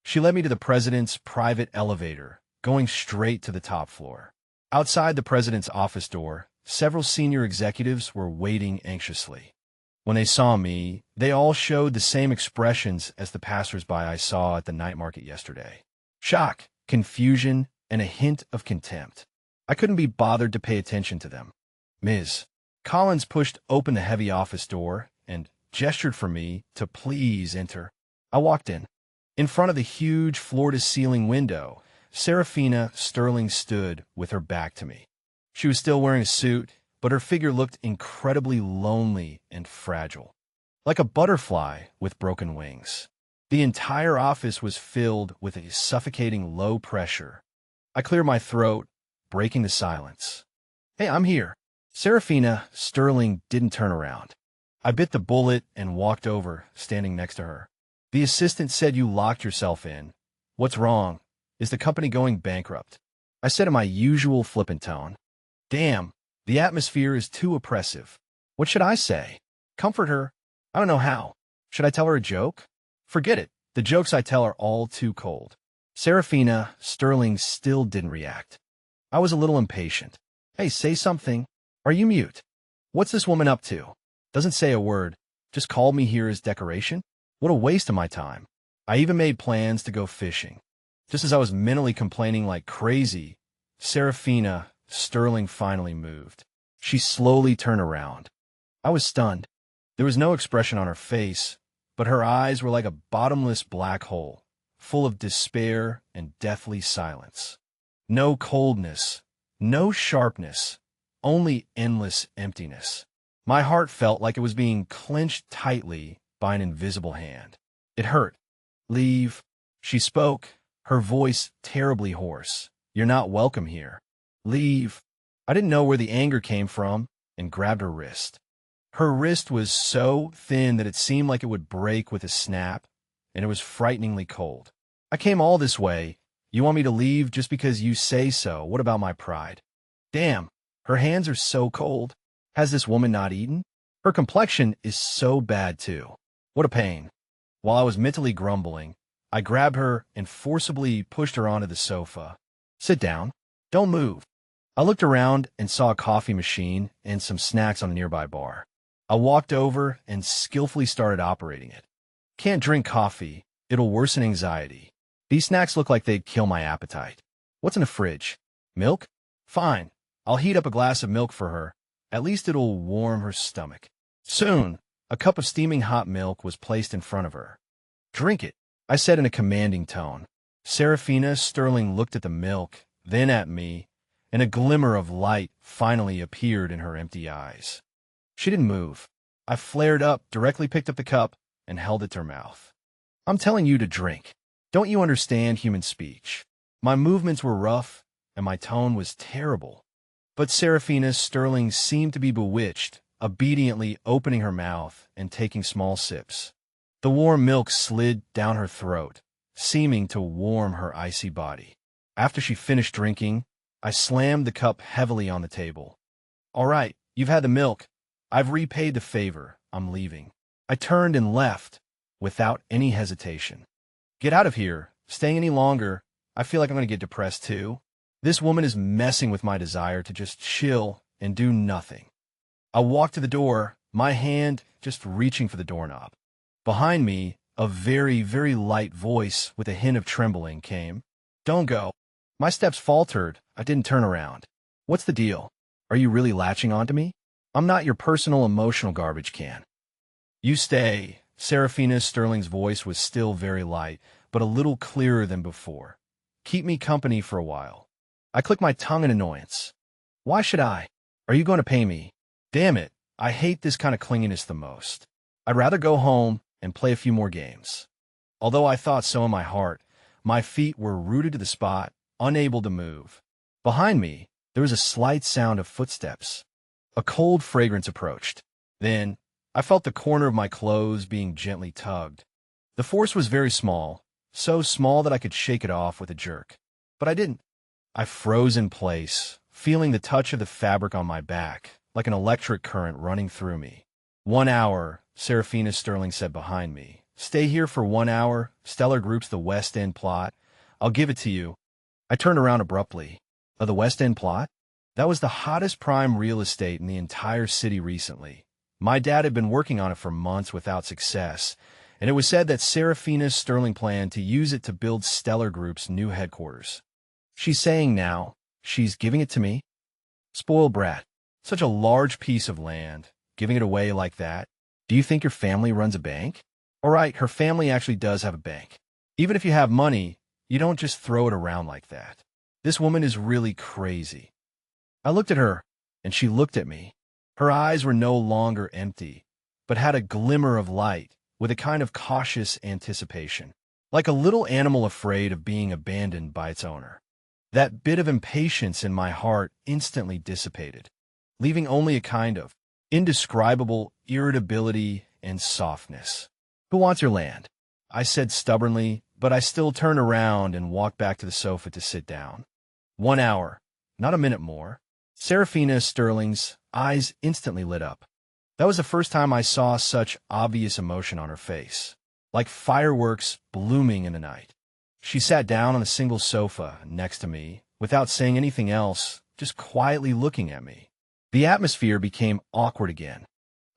She led me to the president's private elevator, going straight to the top floor. Outside the president's office door, several senior executives were waiting anxiously. When they saw me, they all showed the same expressions as the passersby I saw at the night market yesterday. Shock, confusion, and a hint of contempt. I couldn't be bothered to pay attention to them. Ms. Collins pushed open the heavy office door and gestured for me to please enter. I walked in. In front of the huge floor-to-ceiling window, Seraphina Sterling stood with her back to me. She was still wearing a suit, but her figure looked incredibly lonely and fragile, like a butterfly with broken wings. The entire office was filled with a suffocating low pressure. I cleared my throat, breaking the silence. "Hey, I'm here." Seraphina Sterling didn't turn around. I bit the bullet and walked over, standing next to her. "The assistant said you locked yourself in. What's wrong? Is the company going bankrupt?" I said in my usual flippant tone. "Damn, the atmosphere is too oppressive. What should I say? Comfort her? I don't know how. Should I tell her a joke? Forget it. The jokes I tell are all too cold." Seraphina Sterling still didn't react. I was a little impatient. "Hey, say something. Are you mute? What's this woman up to? Doesn't say a word. Just called me here as decoration? What a waste of my time." I even made plans to go fishing. Just as I was mentally complaining like crazy, Seraphina Sterling finally moved. She slowly turned around. I was stunned. There was no expression on her face, but her eyes were like a bottomless black hole, full of despair and deathly silence. No coldness, no sharpness, only endless emptiness. My heart felt like it was being clenched tightly by an invisible hand. It hurt. "Leave." She spoke, her voice terribly hoarse. "You're not welcome here. Leave." I didn't know where the anger came from and grabbed her wrist. Her wrist was so thin that it seemed like it would break with a snap, and it was frighteningly cold. "I came all this way. You want me to leave just because you say so? What about my pride?" Damn, her hands are so cold. Has this woman not eaten? Her complexion is so bad too. What a pain. While I was mentally grumbling, I grabbed her and forcibly pushed her onto the sofa. "Sit down. Don't move." I looked around and saw a coffee machine and some snacks on a nearby bar. I walked over and skillfully started operating it. "Can't drink coffee. It'll worsen anxiety. These snacks look like they'd kill my appetite. What's in the fridge? Milk? Fine. I'll heat up a glass of milk for her. At least it'll warm her stomach." Soon, a cup of steaming hot milk was placed in front of her. "Drink it," I said in a commanding tone. Seraphina Sterling looked at the milk, then at me, and a glimmer of light finally appeared in her empty eyes. She didn't move. I flared up, directly picked up the cup, and held it to her mouth. "I'm telling you to drink. Don't you understand human speech?" My movements were rough, and my tone was terrible. But Seraphina Sterling seemed to be bewitched, obediently opening her mouth and taking small sips. The warm milk slid down her throat, seeming to warm her icy body. After she finished drinking, I slammed the cup heavily on the table. "All right, you've had the milk. I've repaid the favor. I'm leaving." I turned and left, without any hesitation. "Get out of here. Staying any longer, I feel like I'm going to get depressed too. This woman is messing with my desire to just chill and do nothing." I walked to the door, my hand just reaching for the doorknob. Behind me, a very, very light voice with a hint of trembling came. "Don't go." My steps faltered. I didn't turn around. "What's the deal? Are you really latching onto me? I'm not your personal emotional garbage can." "You stay." Seraphina Sterling's voice was still very light, but a little clearer than before. "Keep me company for a while." I clicked my tongue in annoyance. "Why should I? Are you going to pay me?" Damn it, I hate this kind of clinginess the most. I'd rather go home and play a few more games. Although I thought so in my heart, my feet were rooted to the spot, unable to move. Behind me, there was a slight sound of footsteps. A cold fragrance approached. Then, I felt the corner of my clothes being gently tugged. The force was very small, so small that I could shake it off with a jerk. But I didn't. I froze in place, feeling the touch of the fabric on my back, like an electric current running through me. 1 hour, Seraphina Sterling said behind me. "Stay here for 1 hour, Stellar Group's the West End plot. I'll give it to you." I turned around abruptly. The West End plot? That was the hottest prime real estate in the entire city recently. My dad had been working on it for months without success, and it was said that Seraphina Sterling planned to use it to build Stellar Group's new headquarters. She's saying now, she's giving it to me? Spoiled brat. Such a large piece of land, giving it away like that. Do you think your family runs a bank? All right, her family actually does have a bank. Even if you have money, you don't just throw it around like that. This woman is really crazy. I looked at her, and she looked at me. Her eyes were no longer empty, but had a glimmer of light with a kind of cautious anticipation, like a little animal afraid of being abandoned by its owner. That bit of impatience in my heart instantly dissipated, leaving only a kind of indescribable irritability and softness. Who wants your land? I said stubbornly, but I still turned around and walked back to the sofa to sit down. 1 hour, not a minute more. Seraphina Sterling's eyes instantly lit up. That was the first time I saw such obvious emotion on her face, like fireworks blooming in the night. She sat down on a single sofa next to me, without saying anything else, just quietly looking at me. The atmosphere became awkward again.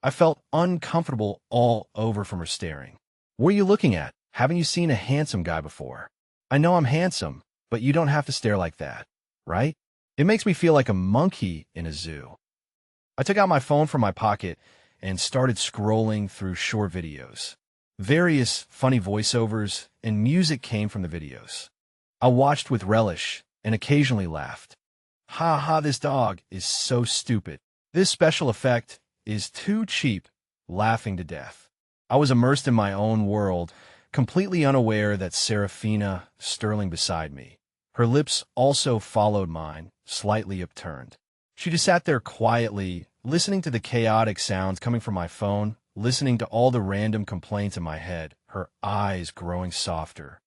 I felt uncomfortable all over from her staring. What are you looking at? Haven't you seen a handsome guy before? I know I'm handsome, but you don't have to stare like that, right? It makes me feel like a monkey in a zoo. I took out my phone from my pocket and started scrolling through short videos. Various funny voiceovers and music came from the videos. I watched with relish and occasionally laughed. Ha ha, this dog is so stupid. This special effect is too cheap, laughing to death. I was immersed in my own world, completely unaware that Seraphina Sterling beside me. Her lips also followed mine, slightly upturned. She just sat there quietly, listening to the chaotic sounds coming from my phone, listening to all the random complaints in my head, her eyes growing softer.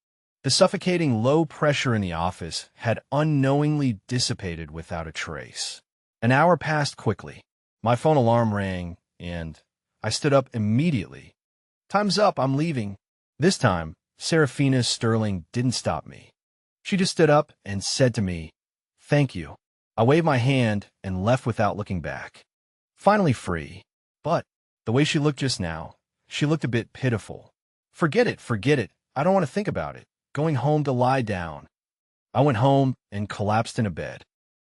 The suffocating low pressure in the office had unknowingly dissipated without a trace. An hour passed quickly. My phone alarm rang, and I stood up immediately. Time's up, I'm leaving. This time, Seraphina Sterling didn't stop me. She just stood up and said to me, "Thank you." I waved my hand and left without looking back. Finally free. But the way she looked just now, she looked a bit pitiful. Forget it. I don't want to think about it. Going home to lie down. I went home and collapsed in a bed.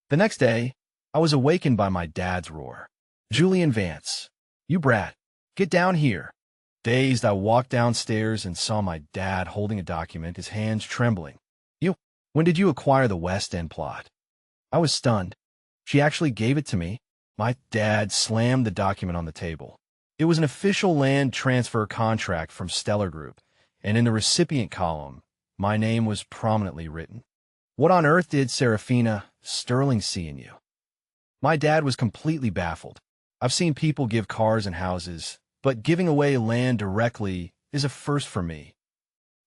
The next day, I was awakened by my dad's roar. "Julian Vance, you brat, get down here." Dazed, I walked downstairs and saw my dad holding a document, his hands trembling. When did you acquire the West End plot?" I was stunned. She actually gave it to me. My dad slammed the document on the table. It was an official land transfer contract from Stellar Group, and in the recipient column, my name was prominently written. What on earth did Seraphina Sterling see in you? My dad was completely baffled. I've seen people give cars and houses, but giving away land directly is a first for me.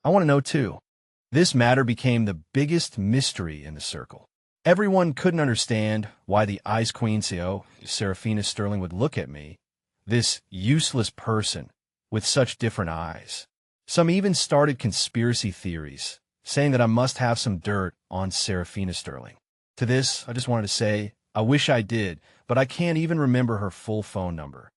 I want to know too. This matter became the biggest mystery in the circle. Everyone couldn't understand why the Ice Queen CEO, Seraphina Sterling, would look at me, this useless person, with such different eyes. Some even started conspiracy theories, saying that I must have some dirt on Seraphina Sterling. To this, I just wanted to say, I wish I did, but I can't even remember her full phone number.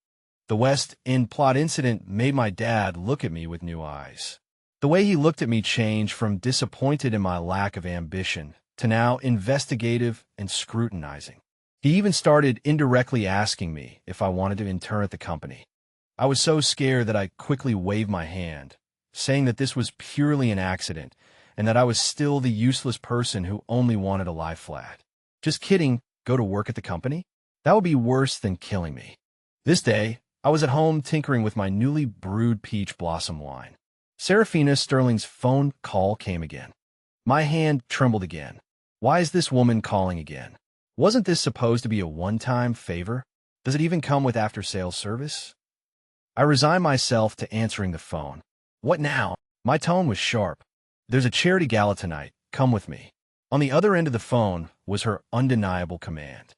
The West End plot incident made my dad look at me with new eyes. The way he looked at me changed from disappointed in my lack of ambition to now investigative and scrutinizing. He even started indirectly asking me if I wanted to intern at the company. I was so scared that I quickly waved my hand, saying that this was purely an accident and that I was still the useless person who only wanted to lie flat. Just kidding, go to work at the company? That would be worse than killing me. This day, I was at home tinkering with my newly brewed peach blossom wine. Seraphina Sterling's phone call came again. My hand trembled again. Why is this woman calling again? Wasn't this supposed to be a one-time favor? Does it even come with after-sales service? I resigned myself to answering the phone. What now? My tone was sharp. There's a charity gala tonight. Come with me. On the other end of the phone was her undeniable command.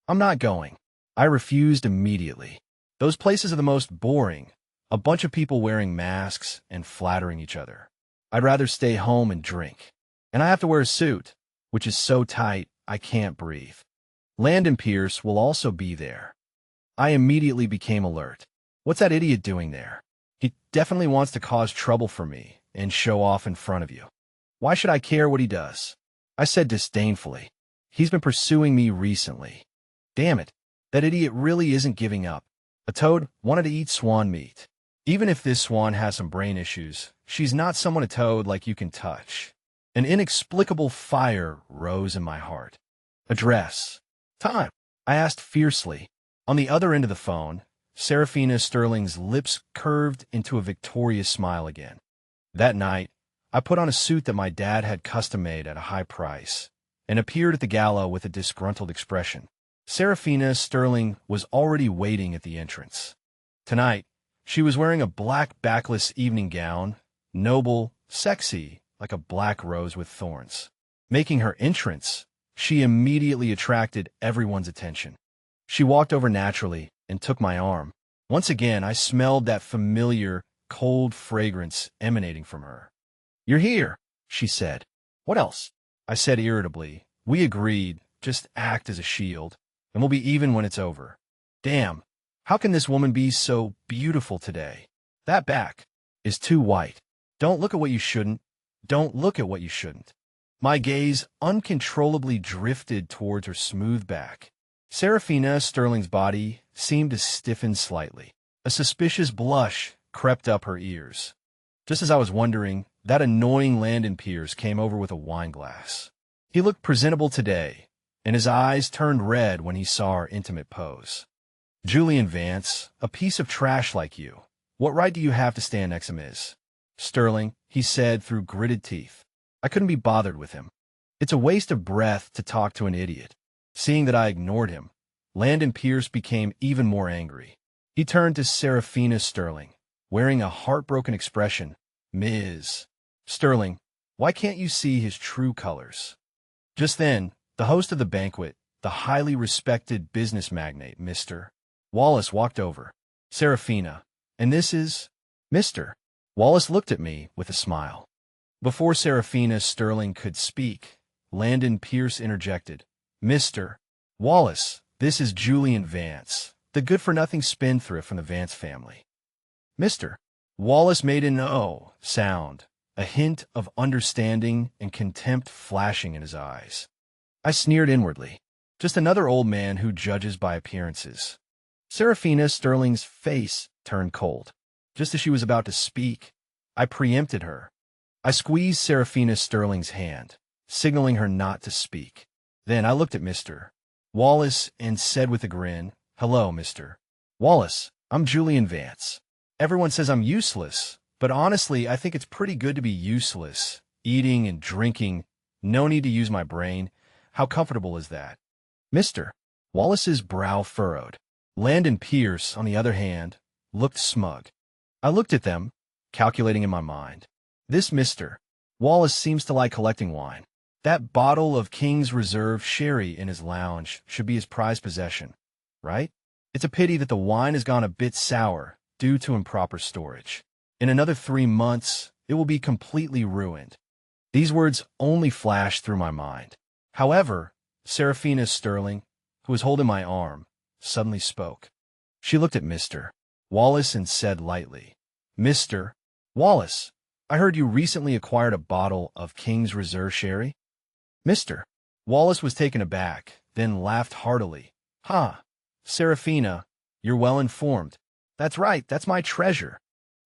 I'm not going. I refused immediately. Those places are the most boring. A bunch of people wearing masks and flattering each other. I'd rather stay home and drink. And I have to wear a suit, which is so tight I can't breathe. Landon Pierce will also be there. I immediately became alert. What's that idiot doing there? He definitely wants to cause trouble for me and show off in front of you. Why should I care what he does? I said disdainfully. He's been pursuing me recently. Damn it, that idiot really isn't giving up. A toad wanted to eat swan meat. Even if this swan has some brain issues, she's not someone a toad like you can touch. An inexplicable fire rose in my heart. Address. Time, I asked fiercely. On the other end of the phone, Seraphina Sterling's lips curved into a victorious smile again. That night, I put on a suit that my dad had custom-made at a high price and appeared at the gala with a disgruntled expression. Seraphina Sterling was already waiting at the entrance. Tonight, she was wearing a black backless evening gown, noble, sexy, like a black rose with thorns. Making her entrance, she immediately attracted everyone's attention. She walked over naturally and took my arm. Once again, I smelled that familiar, cold fragrance emanating from her. "You're here," she said. "What else?" I said irritably. "We agreed, just act as a shield, and we'll be even when it's over." Damn, how can this woman be so beautiful today? That back is too white. Don't look at what you shouldn't. Don't look at what you shouldn't. My gaze uncontrollably drifted towards her smooth back. Seraphina Sterling's body seemed to stiffen slightly. A suspicious blush crept up her ears. Just as I was wondering, that annoying Landon Pierce came over with a wine glass. He looked presentable today, and his eyes turned red when he saw our intimate pose. "Julian Vance, a piece of trash like you. What right do you have to stand next to Ms. Sterling?" he said through gritted teeth. I couldn't be bothered with him. It's a waste of breath to talk to an idiot. Seeing that I ignored him, Landon Pierce became even more angry. He turned to Seraphina Sterling, wearing a heartbroken expression. "Ms. Sterling, why can't you see his true colors?" Just then, the host of the banquet, the highly respected business magnate, Mr. Wallace, walked over. "Seraphina, and this is Mr. Wallace looked at me with a smile. Before Seraphina Sterling could speak, Landon Pierce interjected. "Mr. Wallace, this is Julian Vance, the good-for-nothing spendthrift from the Vance family." Mr. Wallace made an "oh" sound, a hint of understanding and contempt flashing in his eyes. I sneered inwardly. Just another old man who judges by appearances. Seraphina Sterling's face turned cold. Just as she was about to speak, I preempted her. I squeezed Seraphina Sterling's hand, signaling her not to speak. Then I looked at Mr. Wallace and said with a grin, "Hello, Mr. Wallace, I'm Julian Vance. Everyone says I'm useless, but honestly, I think it's pretty good to be useless. Eating and drinking, no need to use my brain. How comfortable is that?" Mr. Wallace's brow furrowed. Landon Pierce, on the other hand, looked smug. I looked at them, calculating in my mind. This Mr. Wallace seems to like collecting wine. That bottle of King's Reserve sherry in his lounge should be his prized possession, right? It's a pity that the wine has gone a bit sour due to improper storage. In another 3 months, it will be completely ruined. These words only flashed through my mind. However, Seraphina Sterling, who was holding my arm, suddenly spoke. She looked at Mr. Wallace and said lightly, "Mr. Wallace, I heard you recently acquired a bottle of King's Reserve sherry?" Mr. Wallace was taken aback, then laughed heartily. "Ha, Seraphina, you're well informed. That's right, that's my treasure."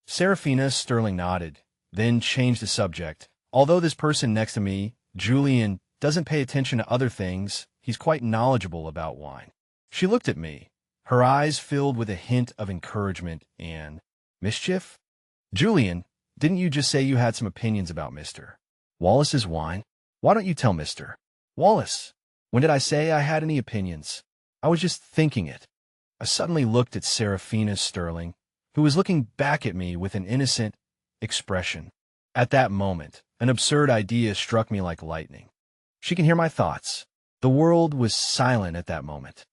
Seraphina Sterling nodded, then changed the subject. "Although this person next to me, Julian, doesn't pay attention to other things, he's quite knowledgeable about wine." She looked at me, her eyes filled with a hint of encouragement and mischief. "Julian, didn't you just say you had some opinions about Mr. Wallace's wine? Why don't you tell Mr. Wallace? When did I say I had any opinions? I was just thinking it." I suddenly looked at Seraphina Sterling, who was looking back at me with an innocent expression. At that moment, an absurd idea struck me like lightning. She can hear my thoughts. The world was silent at that moment.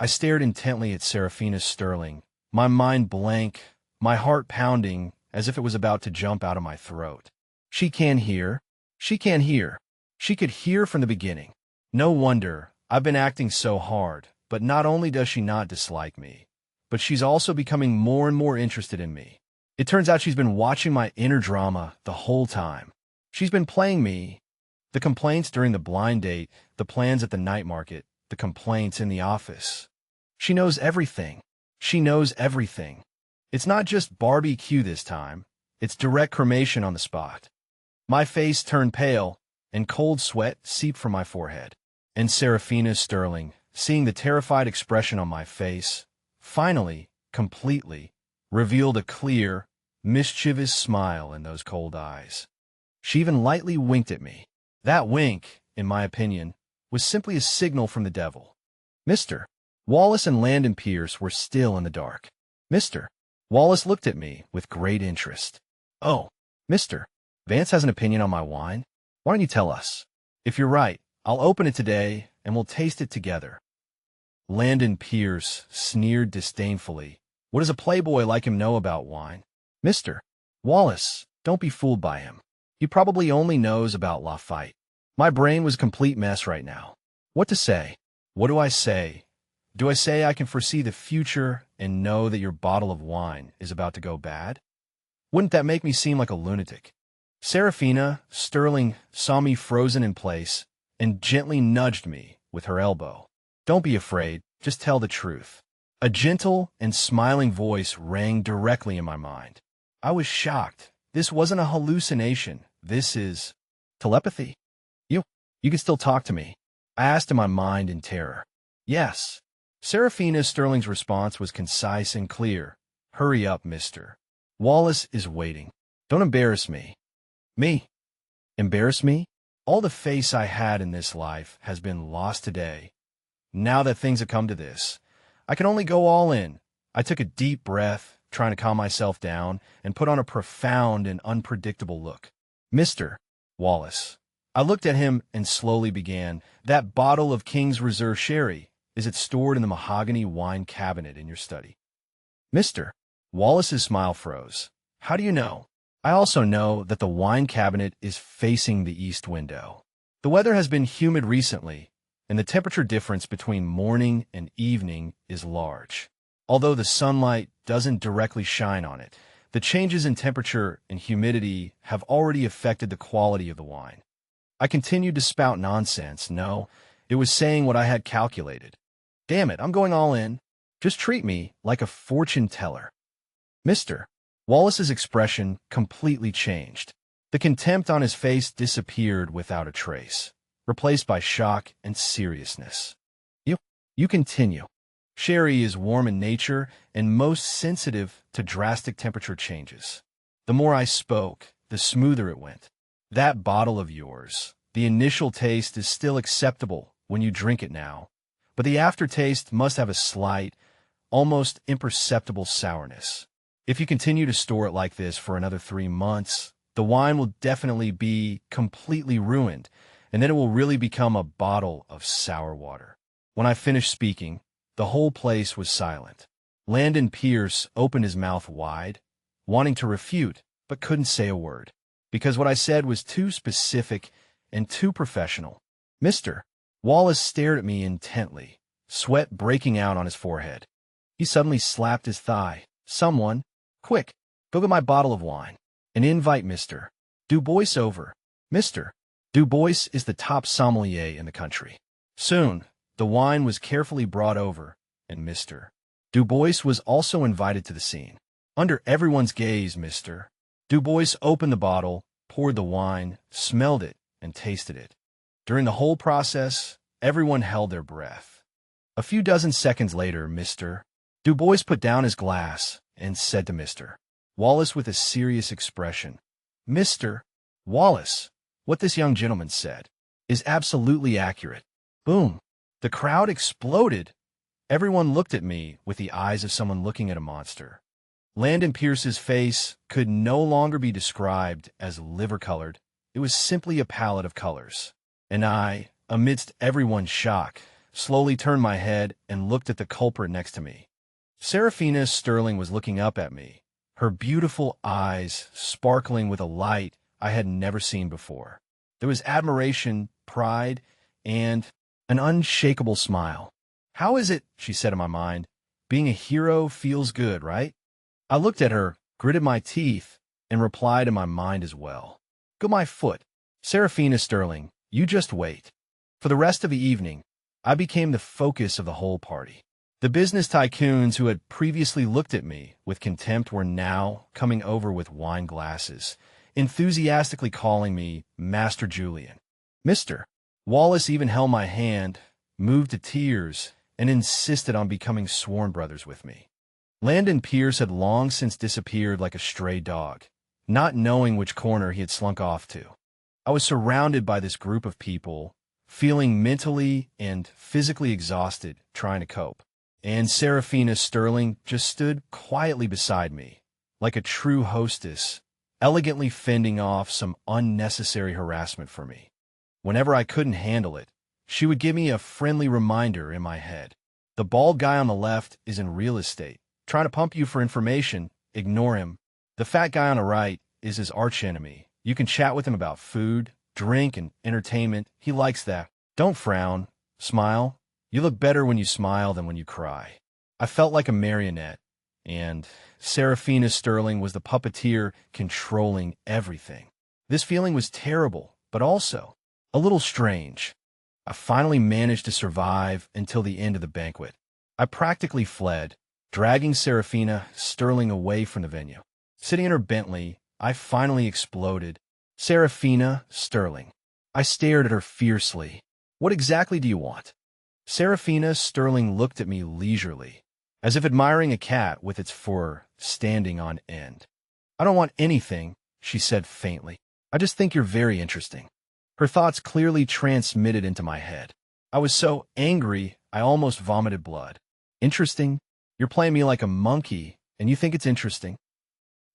I stared intently at Seraphina Sterling, my mind blank, my heart pounding as if it was about to jump out of my throat. She can hear. She can hear. She could hear from the beginning. No wonder I've been acting so hard, but not only does she not dislike me, but she's also becoming more and more interested in me. It turns out she's been watching my inner drama the whole time. She's been playing me. The complaints during the blind date, the plans at the night market, the complaints in the office. She knows everything. She knows everything. It's not just barbecue this time. It's direct cremation on the spot. My face turned pale, and cold sweat seeped from my forehead. And Seraphina Sterling, seeing the terrified expression on my face, finally, completely, revealed a clear, mischievous smile in those cold eyes. She even lightly winked at me. That wink, in my opinion, was simply a signal from the devil. Mr. Wallace and Landon Pierce were still in the dark. Mr. Wallace looked at me with great interest. Oh, Mr. Vance has an opinion on my wine? Why don't you tell us? If you're right, I'll open it today, and we'll taste it together. Landon Pierce sneered disdainfully. What does a playboy like him know about wine? Mr. Wallace, don't be fooled by him. He probably only knows about Lafite. My brain was a complete mess right now. What to say? What do I say? Do I say I can foresee the future and know that your bottle of wine is about to go bad? Wouldn't that make me seem like a lunatic? Seraphina Sterling saw me frozen in place and gently nudged me with her elbow. Don't be afraid, just tell the truth. A gentle and smiling voice rang directly in my mind. I was shocked. This wasn't a hallucination. This is telepathy. You can still talk to me? I asked in my mind in terror. Yes. Seraphina Sterling's response was concise and clear. Hurry up, Mr. Wallace is waiting. Don't embarrass me. Me? Embarrass me? All the face I had in this life has been lost today. Now that things have come to this, I can only go all in. I took a deep breath, trying to calm myself down, and put on a profound and unpredictable look. Mr. Wallace. I looked at him and slowly began. That bottle of King's Reserve sherry, is it stored in the mahogany wine cabinet in your study? Mr. Wallace's smile froze. How do you know? I also know that the wine cabinet is facing the east window. The weather has been humid recently, and the temperature difference between morning and evening is large. Although the sunlight doesn't directly shine on it, the changes in temperature and humidity have already affected the quality of the wine. I continued to spout nonsense. No, it was saying what I had calculated. Damn it, I'm going all in. Just treat me like a fortune teller. Mr. Wallace's expression completely changed. The contempt on his face disappeared without a trace, replaced by shock and seriousness. You continue. Sherry is warm in nature and most sensitive to drastic temperature changes. The more I spoke, the smoother it went. That bottle of yours, the initial taste is still acceptable when you drink it now, but the aftertaste must have a slight, almost imperceptible sourness. If you continue to store it like this for another 3 months, the wine will definitely be completely ruined, and then it will really become a bottle of sour water. When I finished speaking, the whole place was silent. Landon Pierce opened his mouth wide, wanting to refute, but couldn't say a word, because what I said was too specific and too professional. Mr. Wallace stared at me intently, sweat breaking out on his forehead. He suddenly slapped his thigh. Someone, quick, go get my bottle of wine and invite Mr. Du Bois over. Mr. Du Bois is the top sommelier in the country. Soon, the wine was carefully brought over, and Mr. Du Bois was also invited to the scene. Under everyone's gaze, Mr. Du Bois opened the bottle, poured the wine, smelled it, and tasted it. During the whole process, everyone held their breath. A few dozen seconds later, Mr. Du Bois put down his glass and said to Mr. Wallace with a serious expression, Mr. Wallace, what this young gentleman said is absolutely accurate. Boom. The crowd exploded. Everyone looked at me with the eyes of someone looking at a monster. Landon Pierce's face could no longer be described as liver-colored. It was simply a palette of colors. And I, amidst everyone's shock, slowly turned my head and looked at the culprit next to me. Seraphina Sterling was looking up at me, her beautiful eyes sparkling with a light I had never seen before. There was admiration, pride, and an unshakable smile. How is it, she said in my mind, being a hero feels good, right? I looked at her, gritted my teeth, and replied in my mind as well. Go my foot. Seraphina Sterling, you just wait. For the rest of the evening, I became the focus of the whole party. The business tycoons who had previously looked at me with contempt were now coming over with wine glasses, enthusiastically calling me Master Julian. Mr. Wallace even held my hand, moved to tears, and insisted on becoming sworn brothers with me. Landon Pierce had long since disappeared like a stray dog, not knowing which corner he had slunk off to. I was surrounded by this group of people, feeling mentally and physically exhausted trying to cope. And Seraphina Sterling just stood quietly beside me, like a true hostess, elegantly fending off some unnecessary harassment for me. Whenever I couldn't handle it, she would give me a friendly reminder in my head. The bald guy on the left is in real estate, trying to pump you for information. Ignore him. The fat guy on the right is his archenemy. You can chat with him about food, drink, and entertainment. He likes that. Don't frown. Smile. You look better when you smile than when you cry. I felt like a marionette, and Seraphina Sterling was the puppeteer controlling everything. This feeling was terrible, but also a little strange. I finally managed to survive until the end of the banquet. I practically fled, dragging Seraphina Sterling away from the venue. Sitting in her Bentley, I finally exploded. Seraphina Sterling. I stared at her fiercely. What exactly do you want? Seraphina Sterling looked at me leisurely, as if admiring a cat with its fur standing on end. I don't want anything, she said faintly. I just think you're very interesting. Her thoughts clearly transmitted into my head. I was so angry, I almost vomited blood. Interesting? You're playing me like a monkey, and you think it's interesting?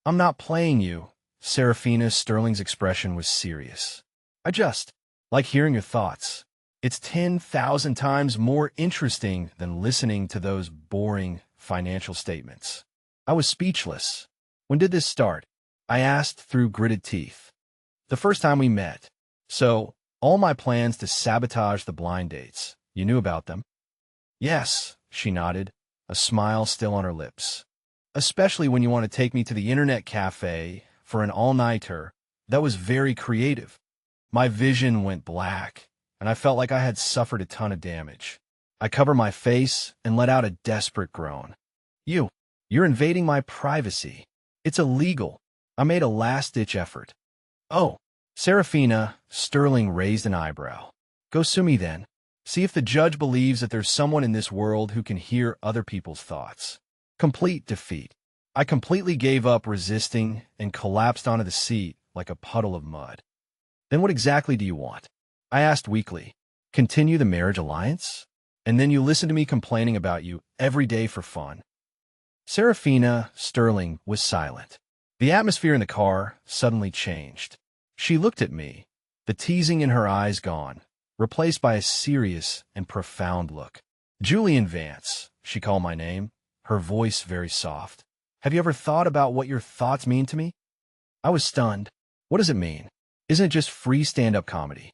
I'm not playing you. Seraphina Sterling's expression was serious. I just like hearing your thoughts. It's 10,000 times more interesting than listening to those boring financial statements. I was speechless. When did this start? I asked through gritted teeth. The first time we met. So, all my plans to sabotage the blind dates, you knew about them? Yes, she nodded, a smile still on her lips. Especially when you want to take me to the internet cafe for an all-nighter. That was very creative. My vision went black, and I felt like I had suffered a ton of damage. I covered my face and let out a desperate groan. You're invading my privacy. It's illegal. I made a last-ditch effort. Oh, Seraphina Sterling raised an eyebrow. Go sue me then. See if the judge believes that there's someone in this world who can hear other people's thoughts. Complete defeat. I completely gave up resisting and collapsed onto the seat like a puddle of mud. Then what exactly do you want? I asked weakly. Continue the marriage alliance? And then you listen to me complaining about you every day for fun. Seraphina Sterling was silent. The atmosphere in the car suddenly changed. She looked at me, the teasing in her eyes gone, replaced by a serious and profound look. Julian Vance, she called my name, her voice very soft. Have you ever thought about what your thoughts mean to me? I was stunned. What does it mean? Isn't it just free stand-up comedy?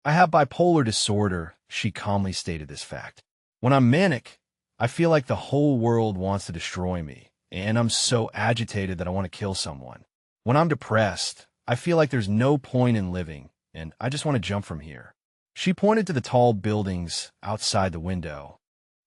I have bipolar disorder, she calmly stated this fact. When I'm manic, I feel like the whole world wants to destroy me, and I'm so agitated that I want to kill someone. When I'm depressed, I feel like there's no point in living, and I just want to jump from here. She pointed to the tall buildings outside the window.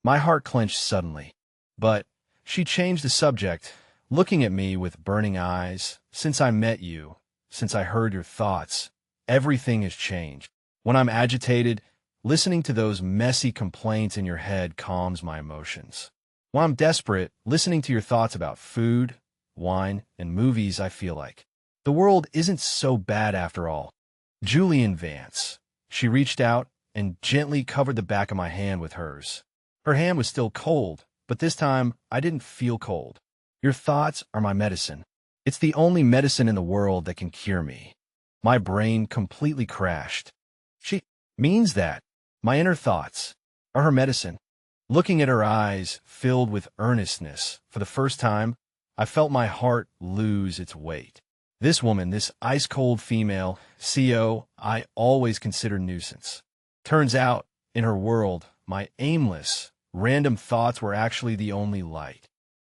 My heart clenched suddenly. But she changed the subject, looking at me with burning eyes. Since I met you, since I heard your thoughts, everything has changed. When I'm agitated, listening to those messy complaints in your head calms my emotions. When I'm desperate, listening to your thoughts about food, wine, and movies, I feel like the world isn't so bad after all. Julian Vance. She reached out and gently covered the back of my hand with hers. Her hand was still cold, but this time I didn't feel cold. Your thoughts are my medicine. It's the only medicine in the world that can cure me. My brain completely crashed. She means that my inner thoughts are her medicine. Looking at her eyes filled with earnestness, for the first time, I felt my heart lose its weight. This woman, this ice-cold female, CO, I always considered nuisance. Turns out, in her world, my aimless, random thoughts were actually the only light.